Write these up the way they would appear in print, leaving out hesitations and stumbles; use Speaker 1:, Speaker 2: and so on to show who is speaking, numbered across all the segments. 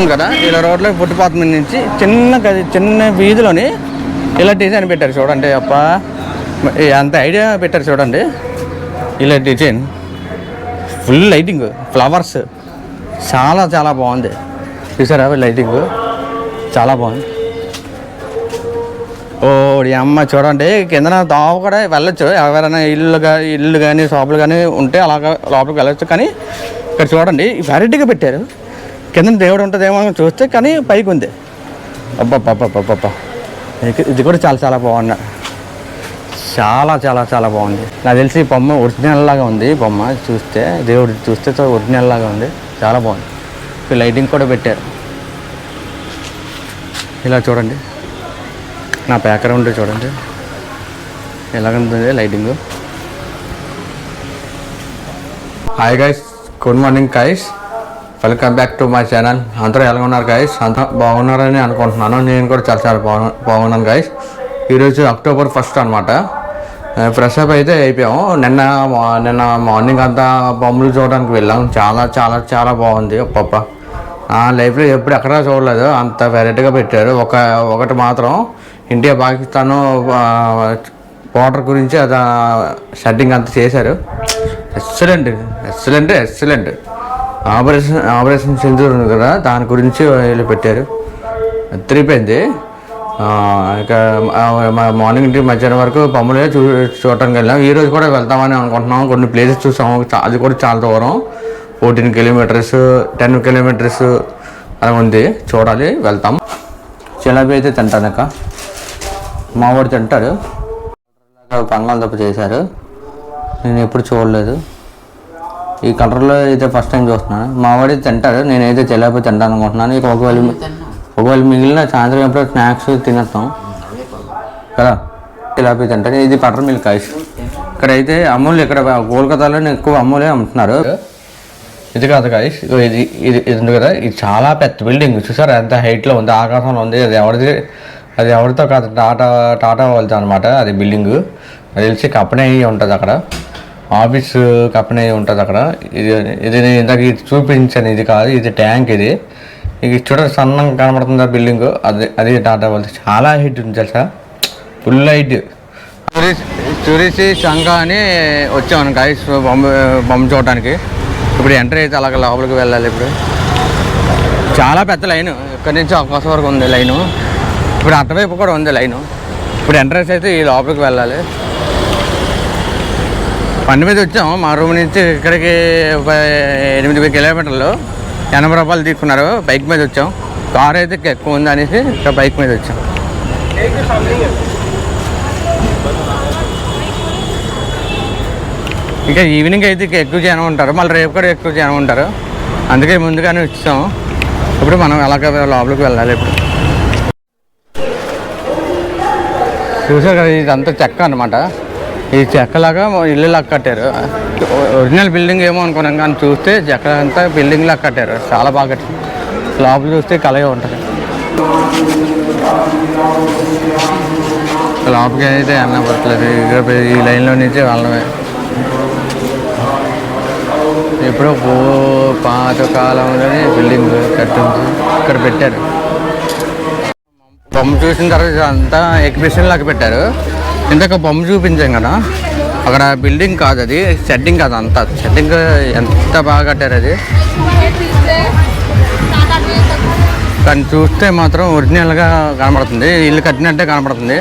Speaker 1: ఉంది కదా, ఇలా రోడ్లో ఫుట్పాత్ మీద నుంచి చిన్న వీధిలోని ఇలా డిజైన్ పెట్టారు చూడండి. అప్ప అంత ఐడియా పెట్టారు చూడండి. ఇలా డిజైన్ ఫుల్ లైటింగ్, ఫ్లవర్స్ చాలా బాగుంది. చూసారా లైటింగ్ చాలా బాగుంది. ఓ అమ్మ చూడండి, కింద దావ కూడా వెళ్ళొచ్చు. ఎవరైనా ఇల్లు కానీ షాపులు కానీ ఉంటే అలాగా లోపలికి వెళ్ళొచ్చు. కానీ ఇక్కడ చూడండి వెరైటీగా పెట్టారు. కింద దేవుడు ఉంటుందేమో చూస్తే కానీ పైకి ఉంది. అబ్బా ఇది కూడా చాలా బాగుంది. చాలా బాగుంది. నాకు తెలిసి ఈ బొమ్మ ఒరిజినల్ లాగా ఉంది. బొమ్మ చూస్తే దేవుడు చూస్తే ఒరిజినల్ లాగా ఉంది. చాలా బాగుంది. లైటింగ్ కూడా పెట్టారు. ఇలా చూడండి, నా బ్యాక్గ్రౌండ్ చూడండి ఎలాగుంటుంది lighting. Hi guys, good morning guys, welcome back to my channel. అందరూ ఎలా ఉన్నారు గైస్? అంతా బాగున్నారని అనుకుంటున్నాను. నేను కూడా చాలా బాగున్నాను గైస్. ఈరోజు October 1 అనమాట. ఫ్రెష్ అప్ అయితే అయిపోయాము. నిన్న మార్నింగ్ అంతా బొమ్మలు చూడడానికి వెళ్ళాం. చాలా బాగుంది. పప్ప లైఫ్లో ఎప్పుడు ఎక్కడా చూడలేదు, అంత వెరైటీగా పెట్టారు. ఒకటి మాత్రం ఇండియా పాకిస్తాను బార్డర్ గురించి అది సెట్టింగ్ అంతా చేశారు. ఎక్సలెంట్. ఆపరేషన్ సింధూర్ ఉంది కదా, దాని గురించి వీళ్ళు పెట్టారు. తిరిగిపోయింది. ఇక మార్నింగ్ నుండి మధ్యాహ్నం వరకు బొమ్మలే చూడటానికి వెళ్ళాం. ఈరోజు కూడా వెళ్తామని అనుకుంటున్నాం. కొన్ని ప్లేసెస్ చూసాము. అది కూడా చాలా దూరం, 14 kilometers 10 kilometers అలా ఉంది. చూడాలి, వెళ్తాం. జిలేబీ అయితే తింటానక మా వాడు తింటాడు. బంగాళదుంప చేశారు, నేను ఎప్పుడు చూడలేదు. ఈ కలర్లో అయితే ఫస్ట్ టైం చూస్తున్నాను. మా వాడి తింటాడు, నేనైతే జిలేబీ తింటాను అనుకుంటున్నాను. ఇక ఒకవేళ మిగిలిన సాయంత్రం ఎప్పుడో స్నాక్స్ తినేస్తాం కదా. జిలేబీ తింటాను. ఇది బటర్ మిల్క్ ఐస్. ఇక్కడైతే అమూల్, ఇక్కడ కోల్కతాలో ఎక్కువ అమూలే అమ్ముతున్నారు. ఇది కాదు గాయస్, ఇది ఉంది కదా, ఇది చాలా పెద్ద బిల్డింగ్. చూసారా ఎంత హైట్లో ఉంది, ఆకాశంలో ఉంది. అది ఎవరితో కాదు, టాటా వాళ్ళతో అనమాట. అది బిల్డింగ్. అది తెలిసి కంపెనీ ఉంటుంది అక్కడ, ఆఫీస్ కంపెనీ ఉంటుంది అక్కడ. ఇది ఇందాక ఇది చూపించాను. ఇది కాదు, ఇది ట్యాంక్. ఇది చూడండి సన్నంగా కనబడుతుంది ఆ బిల్డింగ్. అది టాటా వాళ్ళతో. చాలా హైట్ ఉంది తెలుసా, ఫుల్ హైట్. టూరిస్ట్ సంఘా అని వచ్చాను గాయస్ బొమ్మ చూడటానికి. ఇప్పుడు ఎంట్రీ అయితే అలాగ లోపలికి వెళ్ళాలి. ఇప్పుడు చాలా పెద్ద లైను, ఇక్కడి నుంచి ఆకాశం వరకు ఉంది లైను. ఇప్పుడు అటువైపు కూడా ఉంది లైను. ఇప్పుడు ఎంట్రెన్స్ అయితే ఈ లోపలికి వెళ్ళాలి. బండి మీద వచ్చాము. మా రూమ్ నుంచి ఇక్కడికి ఒక 8 kilometers, 80 రూపాయలు తీసుకున్నారు. బైక్ మీద వచ్చాం. కార్ అయితే ఎక్కువ ఉంది అనేసి ఇక్కడ బైక్ మీద వచ్చాం. ఇంకా ఈవినింగ్ అయితే ఎక్కువ జనం ఉంటారు, మళ్ళీ రేపు కూడా ఎక్కువ జనం ఉంటారు. అందుకే ముందుగానే వచ్చాం. ఇప్పుడు మనం అలాగ లోపలికి వెళ్ళాలి. ఇప్పుడు చూసారు కదా, ఇదంతా చెక్క అనమాట. ఈ చెక్కలాగా ఇల్లు లాగా కట్టారు. ఒరిజినల్ బిల్డింగ్ ఏమో అనుకున్నాం, కానీ చూస్తే చెక్క అంతా బిల్డింగ్ లాగా కట్టారు. చాలా బాగా కట్టారు. లోపల చూస్తే కలగా ఉంటుంది. లోపలికి అయితే అన్న పట్టలేదు. ఈ లైన్లో నుంచి వెళ్ళడమే. ఎప్పుడో పాత కాలంలోనే బిల్డింగ్ కట్టింది, ఇక్కడ పెట్టారు. బొమ్మ చూసిన తర్వాత అంతా ఎగ్జిబిషన్ లాగా పెట్టారు. ఇందాక బొమ్మ చూపించాం కదా, అక్కడ బిల్డింగ్ కాదు, అది సెట్టింగ్ కాదు. అంతా సెట్టింగ్ ఎంత బాగా కట్టారు అది. కానీ చూస్తే మాత్రం ఒరిజినల్గా కనబడుతుంది, ఇల్లు కట్టినట్టే కనబడుతుంది.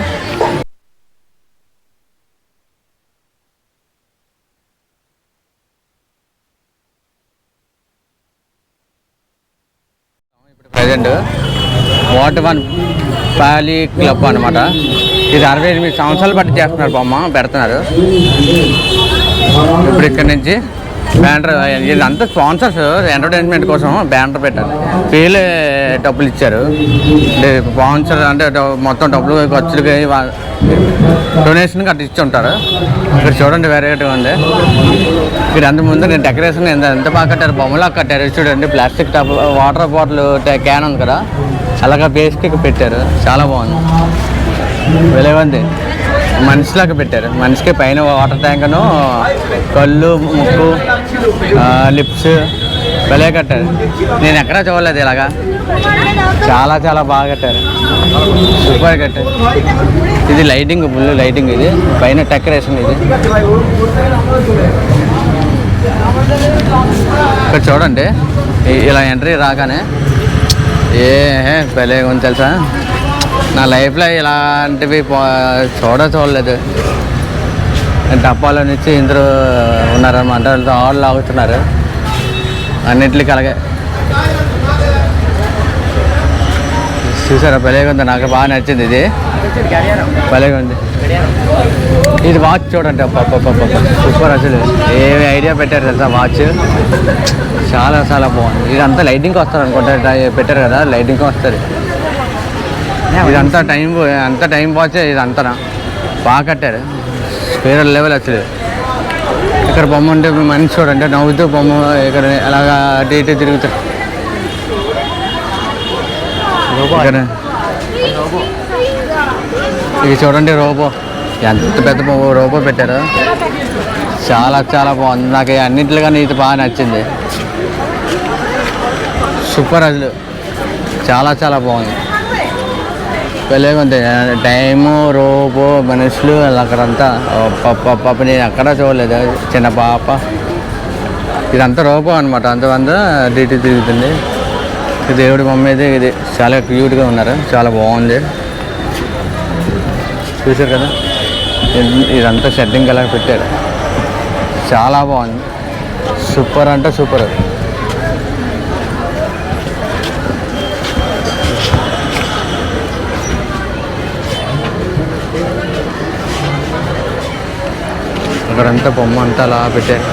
Speaker 1: ప్రజెంట్ వాటర్ పాలీ క్లబ్ అనమాట. ఇది 68 సంవత్సరాలు బట్టి చేస్తున్నారు, బొమ్మ పెడుతున్నారు. ఇప్పుడు ఇక్కడ నుంచి బ్యానర్, ఇదంతా స్పాన్సర్స్ ఎంటర్టైన్మెంట్ కోసం బ్యానర్ పెట్టారు. వీళ్ళే డబ్బులు ఇచ్చారు. స్పాన్సర్ అంటే మొత్తం డబ్బులు ఖర్చులకి డొనేషన్ అట్లా ఇచ్చి ఉంటారు. ఇక్కడ చూడండి వెరైటీగా ఉంది. ఇక్కడ అంత ముందు నేను డెకరేషన్ ఎంత బాగా కట్టారు, బొమ్మలా కట్టారు. చూడండి plastic tub, water bottle can ఉంది కదా, అలాగా బేస్కి పెట్టారు. చాలా బాగుంది. వెలవంది మనిషిలాగా పెట్టారు. మనిషికి పైన వాటర్ ట్యాంకును, కళ్ళు, ముక్కు, లిప్స్ భలే కట్టారు. నేను ఎక్కడా చూడలేదు ఇలాగా. చాలా చాలా బాగా కట్టారు, సూపర్ కట్టారు. ఇది లైటింగ్, ఫుల్ లైటింగ్. ఇది పైన డెకరేషన్. ఇది ఇక్కడ చూడండి, ఇలా ఎంట్రీ రాగానే భలే ఉంది తెలుసా. నా లైఫ్లో ఇలాంటివి చూడలేదు. డబ్బాలో నుంచి ఇందరూ ఉన్నారన్నమాట, వాళ్ళతో ఆళ్ళు లాగుతున్నారు అన్నింటికి. అలాగే చూసారా, భలేగా ఉంది. నాకు బాగా నచ్చింది ఇది, భలేగా ఉంది. ఇది వాచ్ చూడండి, సూపర్. అసలు ఏమి ఐడియా పెట్టారు తెలుసా వాచ్, చాలా చాలా బాగుంది. ఇదంతా లైటింగ్కి వస్తారు అనుకుంటా, పెట్టారు కదా లైటింగ్కి వస్తుంది. ఇదంతా టైం వాచ్. ఇదంతా బాగా కట్టారు, వేరే లెవెల్. అసలు ఇక్కడ బొమ్మ ఉంటే మనిషి చూడండి నవ్వుతూ బొమ్మ ఇక్కడ అలాగా అటు ఇటు తిరుగుతారు. ఇది చూడండి రోబో, ఎంత పెద్ద రోబో పెట్టారు, చాలా చాలా బాగుంది. నాకు అన్నింటిగా ఇది బాగా నచ్చింది, సూపర్. అసలు చాలా చాలా బాగుంది, భలేగా ఉంది. టైము, రోబో, మనుషులు అక్కడంతా పాప నేను అక్కడ చూడలేదు, చిన్న పాప. ఇదంతా రోబో అనమాట, అంతా డ్యూటీ తిరుగుతుంది. దేవుడి బొమ్మ అయితే ఇది చాలా క్యూట్గా ఉన్నారు, చాలా బాగుంది. చూసారు కదా, ఇదంతా సెట్టింగ్ అలా పెట్టారు, చాలా బాగుంది, సూపర్ అంటే సూపర్. అక్కడంతా బొమ్మ అంతా అలా పెట్టారు,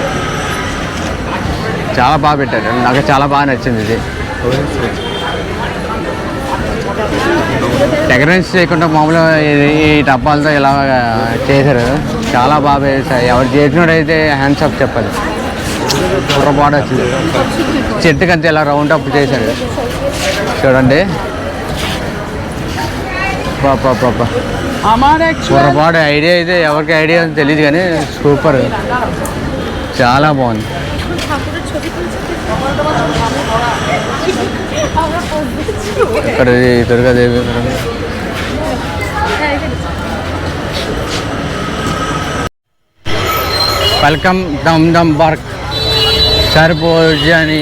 Speaker 1: చాలా బాగా పెట్టారు. నాకు చాలా బాగా నచ్చింది ఇది. డెకరేషన్ చేయకుండా మామూలుగా ఈ డబ్బాలతో ఇలా చేశారు, చాలా బాగా చేశారు. ఎవరు చేసినోడైతే హ్యాండ్స్ అప్ చెప్పాలి, పొరపాటు వచ్చింది. చెట్టుకంతా ఇలా రౌండ్ అప్ చేశారు చూడండి, పొరపాటు. ఐడియా అయితే ఎవరికి ఐడియా తెలియదు కానీ సూపర్, చాలా బాగుంది. ఇక్కడ దుర్గాదేవి వెల్కమ్ దమ్ పార్క్ సరిపోజని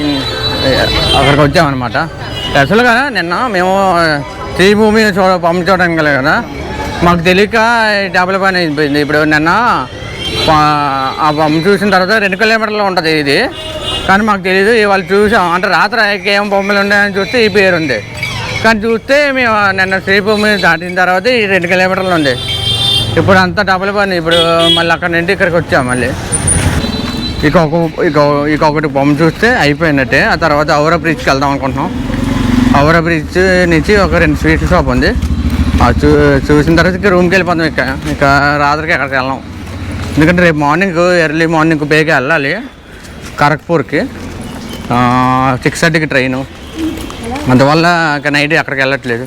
Speaker 1: అక్కడికి వచ్చామన్నమాట. అసలుగా నిన్న మేము శ్రీభూమి పంపించడానికి కదా, మాకు తెలియక డబుల్ పని అయిపోయింది. ఇప్పుడు నిన్న ఆ బొమ్మ చూసిన తర్వాత 2 కిలోమీటర్లు ఉంటుంది ఇది, కానీ మాకు తెలియదు. ఇవాళ చూసాం, అంటే రాత్రి ఏం బొమ్మలు ఉన్నాయని చూస్తే ఈ పేరు ఉంది, కానీ చూస్తే మేము నిన్న శ్రీభూమి దాటిన తర్వాత ఈ 2 కిలోమీటర్లు ఉంది. ఇప్పుడు అంతా డబుల్ పని. ఇప్పుడు మళ్ళీ అక్కడ నుండి ఇక్కడికి వచ్చాం. మళ్ళీ ఇంకొకటి బొమ్మ చూస్తే అయిపోయినట్టే. ఆ తర్వాత ఔరా బ్రిడ్జ్కి వెళ్దాం అనుకుంటున్నాం. ఔరా బ్రిడ్జ్ నుంచి ఒక 2 స్వీట్ షాప్ ఉంది, చూసిన తర్వాత రూమ్కి వెళ్ళిపోతాం. ఇక రాత్రికి ఎక్కడికి వెళ్ళాం, ఎందుకంటే రేపు మార్నింగ్ ఎర్లీ మార్నింగ్ బేగా వెళ్ళాలి ఖరగ్పూర్కి. 6:30కి ట్రైను, అందువల్ల ఇక నైట్ అక్కడికి వెళ్ళట్లేదు.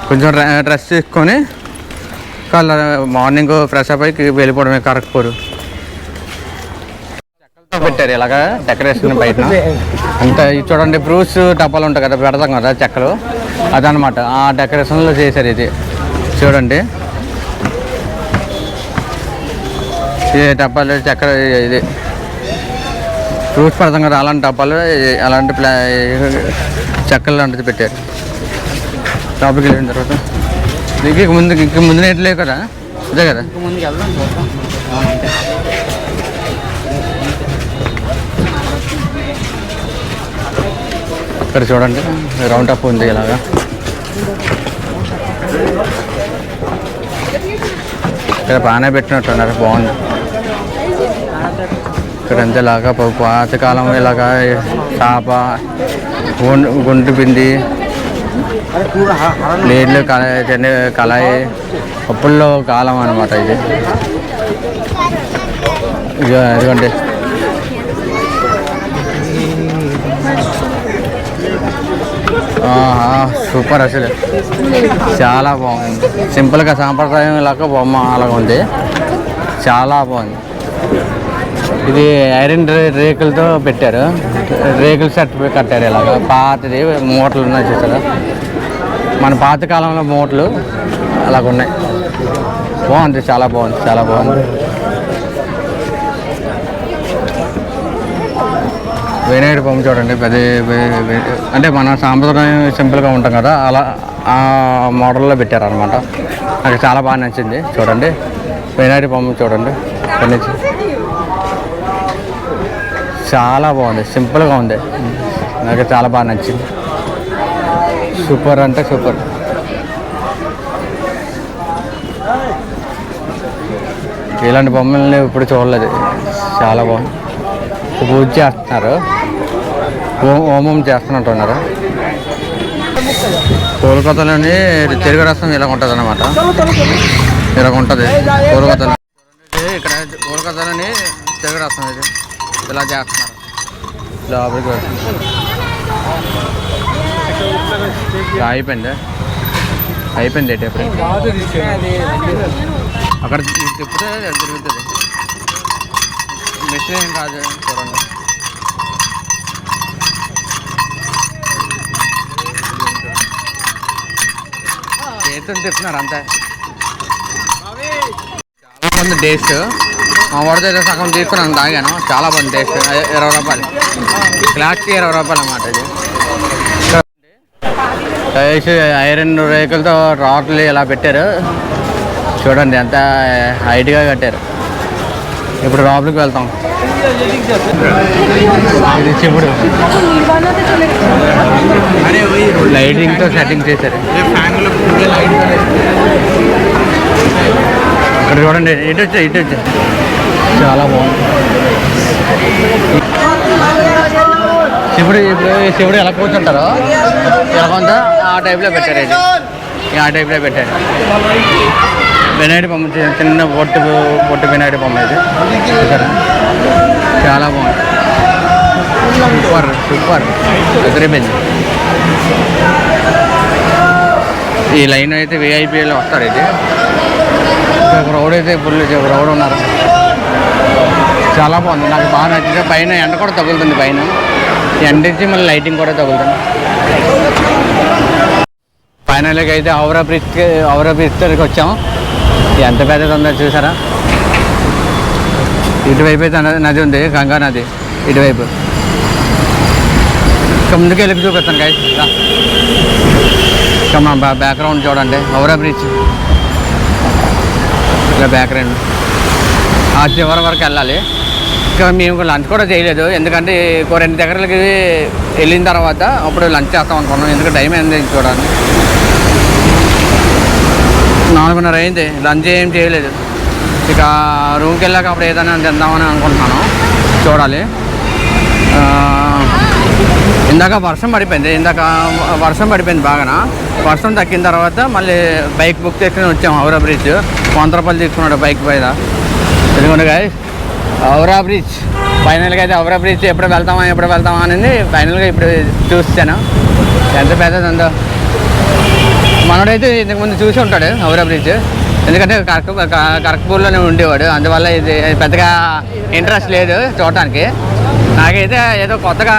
Speaker 1: కొంచెం డ్రెస్ తీసుకొని మార్నింగ్ ఫ్రెష్ అప్ అయ్యి వెళ్ళిపోవడమే ఖరగ్పూర్. పెట్టారు ఇలాగా డెకరేషన్ బయట అంతా. చూడండి ఫ్రూట్స్ డబ్బాలు ఉంటాయి కదా, పెడతాం కదా చెక్కలు, అదనమాట ఆ డెకరేషన్లో చేశారు. ఇది చూడండి, ఈ డబ్బాలు చక్కెర, ఇది ఫ్రూట్స్ పెడతాం కదా అలాంటి డబ్బాలు, అలాంటి చెక్కలు లాంటిది పెట్టారు. షాప్కి వెళ్ళిన తర్వాత ఇంక ముందు నేట్లేవు కదా, ఇదే కదా. ఇక్కడ చూడండి రౌండ్ అప్ ఉంది ఇలాగా. ఇక్కడ బాగానే పెట్టినట్టున్నారు, బాగుంది. ఇక్కడ అంతేలాగా పాతకాలం ఇలాగా చాప, గుంటు బింది, నీళ్ళు కళాయి, అప్పుల్లో కాలం అనమాట ఇది. ఇదిగోండి సూపర్, అసలు చాలా బాగుంది. సింపుల్గా సాంప్రదాయం లాగా బొమ్మ అలాగా ఉంది, చాలా బాగుంది. ఇది ఐరన్ రేకులతో పెట్టారు, రేకుల సెట్ కట్టారు. ఇలాగ పాతది మూటలు ఉన్నాయి చూసారా, మన పాతకాలంలో మూటలు అలాగ ఉన్నాయి. బాగుంది, చాలా బాగుంది, చాలా బాగుంది. వినాయకుడి బొమ్మ చూడండి, అంటే మన సాంప్రదాయం సింపుల్గా ఉంటాం కదా, అలా ఆ మోడల్లో పెట్టారు అనమాట. నాకు చాలా బాగా నచ్చింది. చూడండి వినాయకుడి బొమ్మ చూడండి, చాలా బాగుంది, సింపుల్గా ఉంది. నాకు చాలా బాగా నచ్చింది. సూపర్ అంటే సూపర్. ఇలాంటి బొమ్మల్ని ఇప్పుడు చూడలేదు, చాలా బాగుంది. పూజ చేస్తున్నారు, హోమం చేస్తున్నట్టున్నారు. కోల్కతాలోని చెరుకు రసం ఇలా ఉంటుంది అన్నమాట, ఇలా ఉంటుంది కోల్కతాలో. ఇక్కడ కోల్కతాలోని చెరుకు రసం ఇది ఇలా చేస్తున్నారు. లోపలికి అయిపోయింది ఏంటి ఎప్పుడు అక్కడ తిప్పితే తిరుగుతుంది. మిషన్ ఏం కాదు, చూడండి. చేతితో తిప్పుతున్నారు అంతే. చాలా బాగుంది టేస్ట్. మా వాడితో అయితే సగం తీసుకున్నాను, తాగాను. చాలా బాగుంది టేస్ట్. 20 రూపాయలు, గ్లాస్కి 20 రూపాయలు అన్నమాట. ఇది ఐరన్ రేకులతో రాడ్లు ఇలా పెట్టారు చూడండి, ఎంత హైట్గా కట్టారు. ఇప్పుడు లోపలికి వెళ్తాం. ఇది చెప్పుడు లైటింగ్తో సెట్టింగ్ చేశారు. ఇక్కడ చూడండి, ఇటు వచ్చా చాలా బాగుంది. శివుడు ఎలా కూర్చుంటారో ఇలా కొంత ఆ టైప్లో పెట్టారు. ఇది ఆ టైప్లో పెట్టారు. వినాయకుడి బొమ్మ, చిన్న పొట్టు వినాయకుడి బొమ్మ ఇది. చాలా బాగుంది, సూపర్ అదిరిపోయింది. ఈ లైన్ అయితే విఐపీలో వస్తారు. ఇది ఒక రోడ్ అయితే ఫుల్, ఒక రోడ్ ఉన్నారు. చాలా బాగుంది, నాకు బాగా నచ్చింది. పైన ఎండ కూడా తగులుతుంది, పైన ఎండ ఇచ్చి మళ్ళీ లైటింగ్ కూడా తగులుతుంది. ఫైనల్గా అయితే ఔరా బ్రిడ్జ్ దగ్గరికి వచ్చాము. ఎంత పెద్దది ఉందో చూసారా. ఇటువైపు అయితే నది ఉంది, గంగా నది ఇటువైపు. ఇంకా ముందుకు వెళ్ళి చూపిస్తాను గైస్. ఇంకా మా బ్యాక్గ్రౌండ్ చూడండి, ఔరా బ్రిడ్జ్ ఇలా బ్యాక్గ్రౌండ్. ఆ చివరి వరకు వెళ్ళాలి. ఇంకా మేము లంచ్ కూడా చేయలేదు, ఎందుకంటే 2 దగ్గరలకి వెళ్ళిన తర్వాత అప్పుడు లంచ్ చేస్తాం అనుకున్నాం. ఎందుకంటే టైం అయింది చూడండి, 4:30 అయింది. లంచ్ ఏం చేయలేదు. ఇక రూమ్కి వెళ్ళాక అప్పుడు ఏదైనా తిందామని అనుకుంటున్నాను, చూడాలి. ఇందాక వర్షం పడిపోయింది బాగా. వర్షం తగ్గిన తర్వాత మళ్ళీ బైక్ బుక్ చేసుకుని వచ్చాము. ఔరా బ్రిడ్జ్ 100 రూపాయలు తీసుకున్నాడు బైక్ పైన. ఎందుకంటే గాయస్ ఔరా బ్రిడ్జ్ ఫైనల్గా అయితే ఔరా బ్రిడ్జ్ ఎప్పుడు వెళ్తామా అనేది ఫైనల్గా ఇప్పుడు చూస్తాను ఎంత పెద్దది ఉందో. మనోడైతే ఇంతకుముందు చూసి ఉంటాడు ఔరా బ్రిడ్జ్, ఎందుకంటే కరక్పూర్లోనే ఉండేవాడు. అందువల్ల ఇది పెద్దగా ఇంట్రెస్ట్ లేదు చూడటానికి. నాకైతే ఏదో కొత్తగా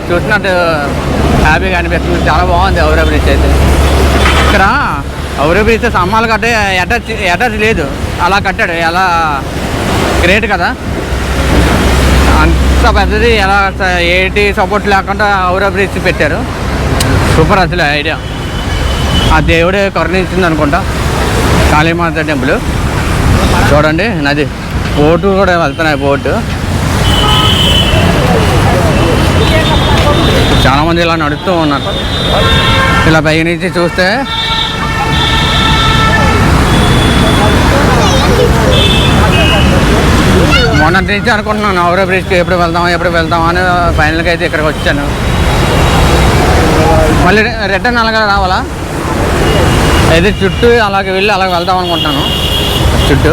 Speaker 1: చూసినట్టు హ్యాపీగా అనిపిస్తుంది. చాలా బాగుంది ఔరా బ్రిడ్జ్ అయితే. ఇక్కడ ఔరా బ్రిడ్జ్ స్తంభాలు కట్టే అటాచ్ లేదు, అలా కట్టాడు. ఎలా గ్రేట్ కదా, అంత పెద్దది. ఎలా ఏటి సపోర్ట్ లేకుండా ఔరా బ్రిడ్జ్ పెట్టారు. సూపర్ అసలు ఐడియా. ఆ దేవుడే కరుణించింది అనుకుంటా, కాళీమాత టెంపుల్. చూడండి నది, బోటు కూడా వెళ్తున్నాయి. బోటు చాలామంది ఇలా నడుస్తూ ఉన్నారు. ఇలా పై నుంచి చూస్తే మొన్నటి నుంచి అనుకుంటున్నాను ఔరా బ్రిడ్జ్కి ఎప్పుడు వెళ్తామా అని. ఫైనల్గా అయితే ఇక్కడికి వచ్చాను. మళ్ళీ రిటర్న్ అలాగే రావాలా అయితే చుట్టూ అలాగే వెళ్ళి అలాగ వెళ్దాం అనుకుంటున్నాను. చుట్టూ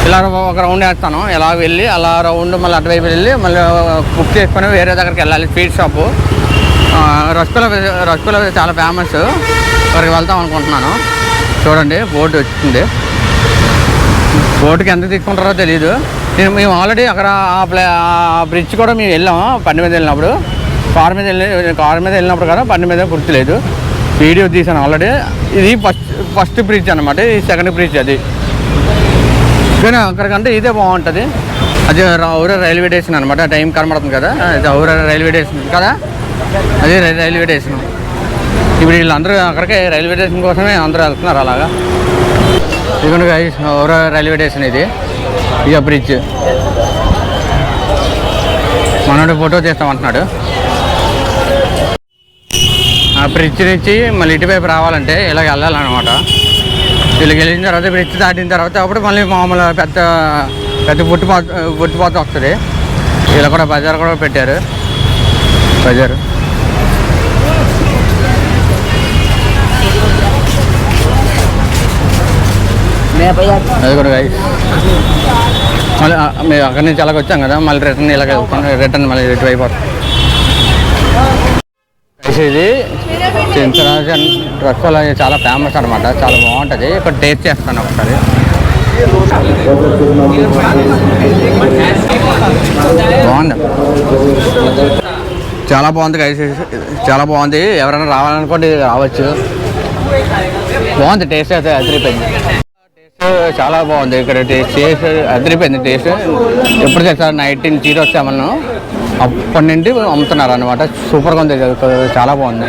Speaker 1: ఇలా ఒక రౌండ్ వేస్తాను, ఇలా వెళ్ళి అలా రౌండ్ మళ్ళీ అటువైపు వెళ్ళి మళ్ళీ బుక్ చేసుకొని వేరే దగ్గరికి వెళ్ళాలి. స్వీట్ షాపు రసగుల్లా చాలా ఫేమస్, అక్కడికి వెళ్తాం అనుకుంటున్నాను. చూడండి బోర్డు వచ్చింది. బోటుకి ఎంత తీసుకుంటారో తెలియదు. మేము ఆల్రెడీ అక్కడ ఆ బ్రిడ్జ్ కూడా మేము వెళ్ళాము. బండి మీద వెళ్ళినప్పుడు కారు మీద వెళ్ళినప్పుడు కదా బండి మీద గుర్తులేదు. వీడియో తీసాను ఆల్రెడీ. ఇది ఫస్ట్ బ్రిడ్జ్ అనమాట. ఇది సెకండ్ బ్రిడ్జ్. అది కానీ అక్కడికంటే ఇదే బాగుంటుంది. అది ఔరా రైల్వే స్టేషన్ అనమాట. టైం కనబడుతుంది కదా, అది ఔరా రైల్వే స్టేషన్ కదా, అదే రైల్వే స్టేషన్. ఇప్పుడు వీళ్ళందరూ అక్కడికే రైల్వే స్టేషన్ కోసమే అందరూ వెళ్తున్నారు అలాగా. ఇదిగోండి గైస్, ఔరా రైల్వే స్టేషన్ ఇది. ఇక బ్రిడ్జ్ మనోడు ఫోటో తీస్తామంటున్నాడు. ఆ బ్రిడ్జ్ నుంచి మళ్ళీ ఇటువైపు రావాలంటే ఇలాగ వెళ్ళాలన్నమాట. వీళ్ళకి వెళ్ళిన తర్వాత బ్రిడ్జ్ దాటిన తర్వాత అప్పుడు మళ్ళీ మామూలు పెద్ద ఫుట్పాత్ వస్తుంది. ఇలా కూడా బజార్ కూడా పెట్టారు. బజారు అది కూడా గైస్. మళ్ళీ మేము అక్కడి నుంచి అలాగ వచ్చాం కదా, మళ్ళీ రిటర్న్ ఇలాగ రిటర్న్ మళ్ళీ ఇటువైపు వస్తాం. ఇది చింతరాజన్ డ్రస్సులు చాలా ఫేమస్ అనమాట. చాలా బాగుంటుంది. ఇక్కడ టేస్ట్ చేస్తాను ఒకసారి. బాగుంది, చాలా బాగుంది గైస్, చాలా బాగుంది. ఎవరైనా రావాలనుకోండి రావచ్చు. బాగుంది, టేస్ట్ అయితే అదిరిపోయింది. టేస్ట్ చాలా బాగుంది. ఇక్కడ టేస్ట్ అదిరిపోయింది. టేస్ట్ ఎప్పుడు చేస్తారు 1907 అప్పటి నుండి అమ్ముతున్నారు అనమాట. సూపర్గా ఉంది, చాలా బాగుంది.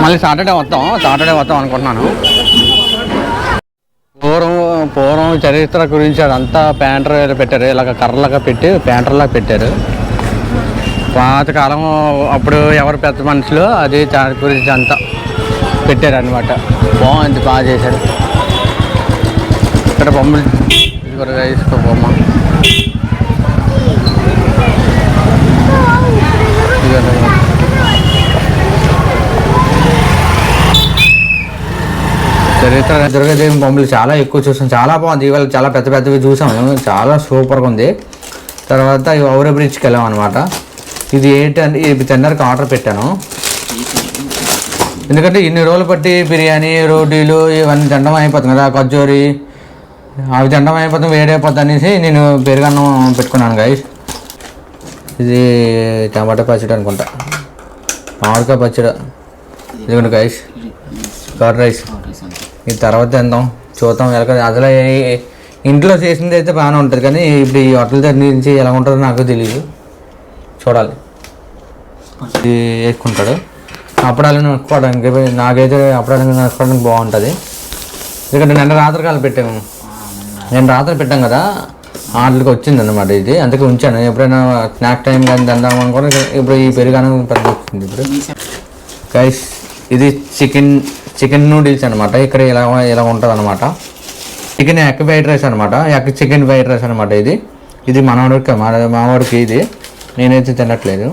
Speaker 1: మళ్ళీ సాటర్డే వస్తాం అనుకుంటున్నాను. పూర్వం చరిత్ర గురించి అదంతా ప్యాంటర్ పెట్టారు. ఇలాగ కర్రలాగా పెట్టి ప్యాంటర్లాగా పెట్టారు. పాతకాలం అప్పుడు ఎవరు పెద్ద మనుషులు అది దాని గురించి అంతా పెట్టారు అనమాట. బాగుంది, బాగా చేశారు. ఇక్కడ బొమ్మలు తీసుకో బొమ్మ చరిత్ర దుర్గాదేవి బొమ్మలు చాలా ఎక్కువ చూసాం. చాలా బాగుంది. ఇవాళ చాలా పెద్దవి చూసాము. చాలా సూపర్గా ఉంది. తర్వాత ఔరా బ్రిడ్జ్కి వెళ్ళాం అనమాట. ఇది ఏంటంటే ఇది తిన్నరకు ఆర్డర్ పెట్టాను. ఎందుకంటే ఇన్ని రోజులు బట్టి బిర్యానీ రోటీలు ఇవన్నీ తినడం అయిపోతుంది కదా, కచోరీ అవి తినడం అయిపోతుంది, వేడైపోతుంది అనేసి నేను పెరుగన్నం పెట్టుకున్నాను గైస్. ఇది టమాటా పచ్చడి అనుకుంటా, మామిడికాయ పచ్చడి. ఇదిగోండి గైస్, కర్డ్ రైస్. ఇది తర్వాత తిందాం, చూద్దాం ఎలా. అసలు ఇంట్లో చేసింది అయితే బాగానే ఉంటుంది, కానీ ఇప్పుడు ఈ హోటల్ దగ్గర నుంచి ఎలా ఉంటుందో నాకు తెలియదు, చూడాలి. ఇది వేసుకుంటాడు. అప్పడాలు నడుచుకోవడానికి నాకైతే అప్పడాలు నడుచుకోవడానికి బాగుంటుంది. ఎందుకంటే నిన్న రాత్రి కాలు పెట్టాము, పెట్టాం కదా, వాటికి వచ్చింది అన్నమాట ఇది. అందుకే ఉంచాను. ఎప్పుడైనా స్నాక్ టైం కానీ తిందాం అనుకోని ఇప్పుడు ఈ పెరుగన్నం పెద్ద వచ్చింది. ఇప్పుడు గైస్ ఇది చికెన్ నూడిల్స్ అనమాట. ఇక్కడ ఇలా ఉంటుంది అనమాట. చికెన్ ఎగ్ ఫ్రైడ్ రైస్ అనమాట. చికెన్ ఫ్రైడ్ రైస్ అనమాట. ఇది మావాడికి ఇది నేనైతే తినట్లేదు.